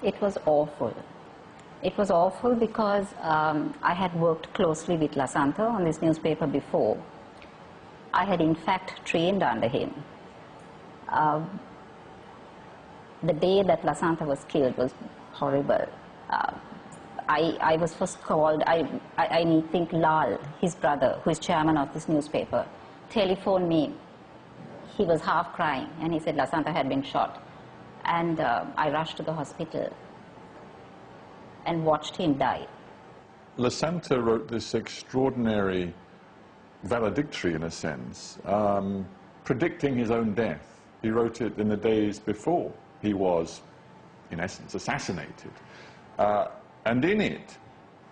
It was awful. It was awful because I had worked closely with Lasantha on this newspaper before. I had in fact trained under him. The day that Lasantha was killed was horrible. I was first called, I think Lal, his brother, who is chairman of this newspaper, telephoned me. He was half crying and he said Lasantha had been shot. And I rushed to the hospital and watched him die. Lasantha wrote this extraordinary valedictory, in a sense, predicting his own death. He wrote it in the days before he was, in essence, assassinated. And in it,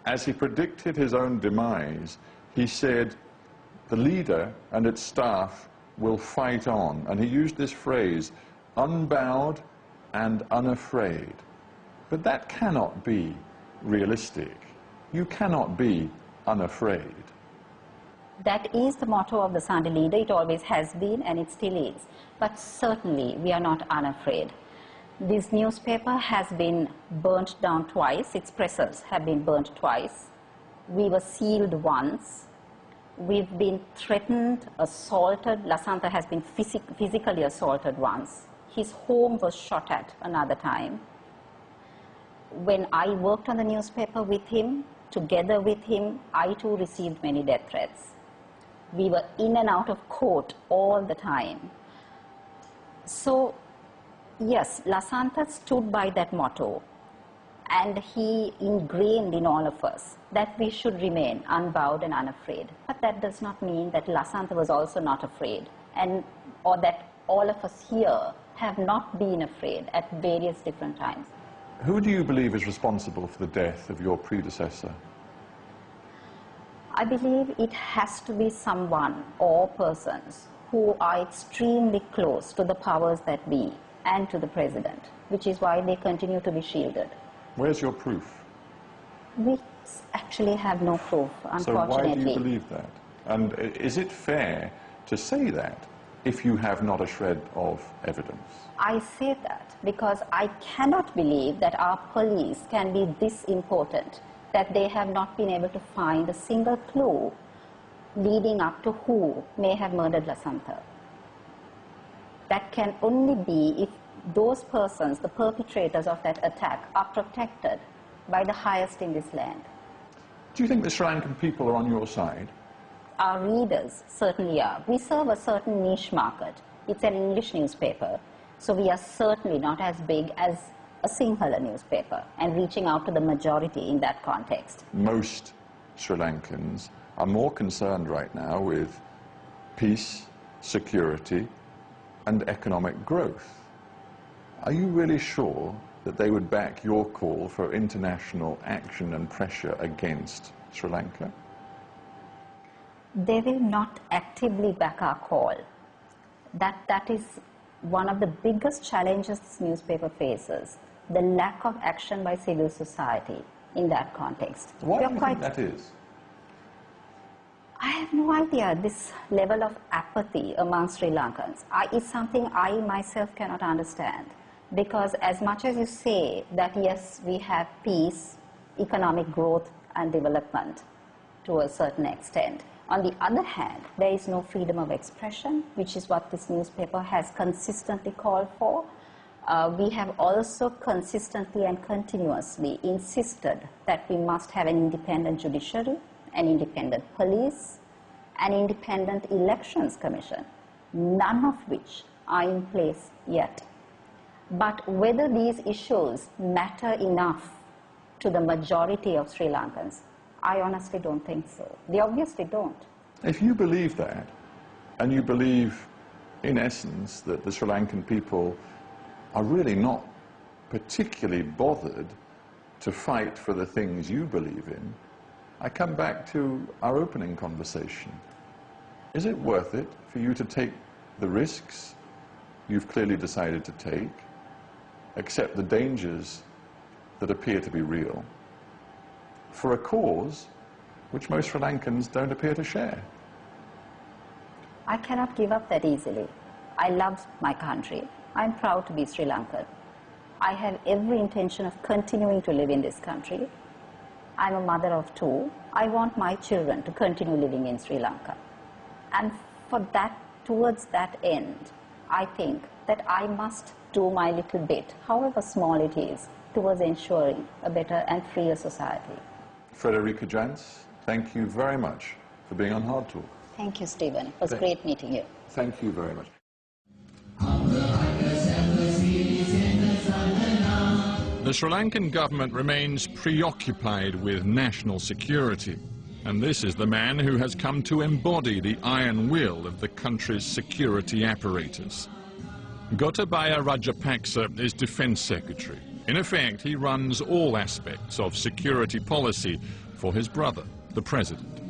as he predicted his own demise, he said, the leader and its staff will fight on. And he used this phrase, unbowed and unafraid. But that cannot be realistic. You cannot be unafraid. That is the motto of the Sunday Leader. It always has been and it still is. But certainly we are not unafraid. This newspaper has been burnt down twice. Its presses have been burnt twice. We were sealed once. We've been threatened, assaulted. Lasantha has been physically assaulted once. His home was shot at another time. When I worked on the newspaper with him, together with him, I too received many death threats. We were in and out of court all the time. So, yes, Lasantha stood by that motto, and he ingrained in all of us that we should remain unbowed and unafraid. But that does not mean that Lasantha was also not afraid, or that all of us here have not been afraid at various different times. Who do you believe is responsible for the death of your predecessor? I believe it has to be someone or persons who are extremely close to the powers that be and to the president, which is why they continue to be shielded. Where's your proof? We actually have no proof, unfortunately. So why do you believe that? And is it fair to say that if you have not a shred of evidence? I say that because I cannot believe that our police can be this important that they have not been able to find a single clue leading up to who may have murdered Lasantha. That can only be if those persons, the perpetrators of that attack, are protected by the highest in this land. Do you think the Sri Lankan people are on your side? Our readers certainly are. We serve a certain niche market. It's an English newspaper, so we are certainly not as big as a Sinhala newspaper and reaching out to the majority in that context. Most Sri Lankans are more concerned right now with peace, security, and economic growth. Are you really sure that they would back your call for international action and pressure against Sri Lanka? They will not actively back our call. That is one of the biggest challenges this newspaper faces, the lack of action by civil society in that context. Why do you think that is? I have no idea. This level of apathy among Sri Lankans is something I myself cannot understand. Because as much as you say that yes, we have peace, economic growth and development to a certain extent, on the other hand, there is no freedom of expression, which is what this newspaper has consistently called for. We have also consistently and continuously insisted that we must have an independent judiciary, an independent police, an independent elections commission, none of which are in place yet. But whether these issues matter enough to the majority of Sri Lankans, I honestly don't think so. They obviously don't. If you believe that, and you believe, in essence, that the Sri Lankan people are really not particularly bothered to fight for the things you believe in, I come back to our opening conversation. Is it worth it for you to take the risks you've clearly decided to take, accept the dangers that appear to be real, for a cause which most Sri Lankans don't appear to share? I cannot give up that easily. I love my country. I'm proud to be Sri Lankan. I have every intention of continuing to live in this country. I'm a mother of 2. I want my children to continue living in Sri Lanka. And for that, towards that end, I think that I must do my little bit, however small it is, towards ensuring a better and freer society. Frederica Jantz, thank you very much for being on Hard Talk. Thank you, Stephen. It was great meeting you. Thank you very much. The Sri Lankan government remains preoccupied with national security, and this is the man who has come to embody the iron will of the country's security apparatus. Gotabaya Rajapaksa is Defence Secretary. In effect, he runs all aspects of security policy for his brother, the President.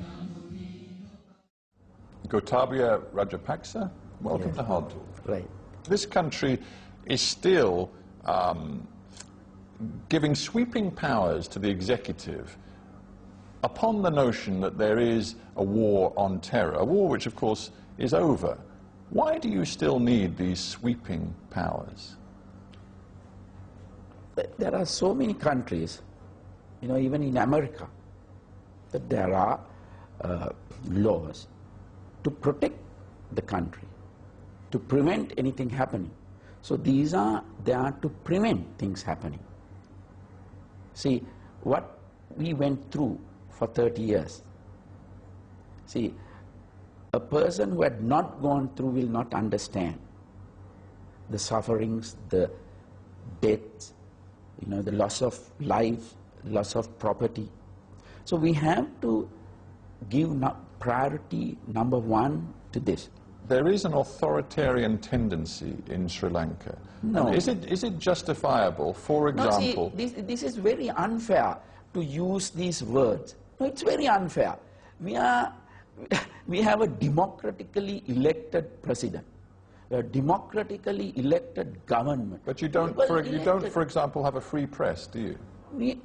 Gotabaya Rajapaksa, welcome to Hard Talk. Right. This country is still giving sweeping powers to the executive upon the notion that there is a war on terror, a war which, of course, is over. Why do you still need these sweeping powers? There are so many countries, even in America, that there are laws to protect the country, to prevent anything happening. So they are to prevent things happening. See, what we went through for 30 years, see, a person who had not gone through will not understand the sufferings, the deaths, the loss of life, loss of property. So we have to give priority number 1 to this. There is an authoritarian tendency in Sri Lanka. No. Is it justifiable, for example... No, see, this is very unfair to use these words. No, it's very unfair. We have a democratically elected president, a democratically elected government. But you don't, for example, have a free press, do you?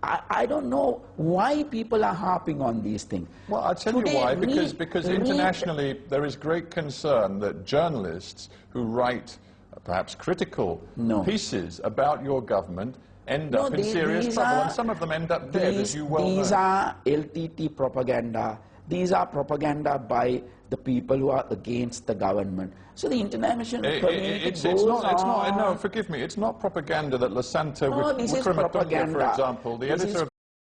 I don't know why people are harping on these things. Well, I'll tell you why, because internationally there is great concern that journalists who write perhaps critical pieces about your government end up in serious trouble, and some of them end up dead, as you well know. These are LTT propaganda. These are propaganda by the people who are against the government. So the international community goes on. No, forgive me, it's not propaganda that Lasanta No, this is propaganda. for example, the editor of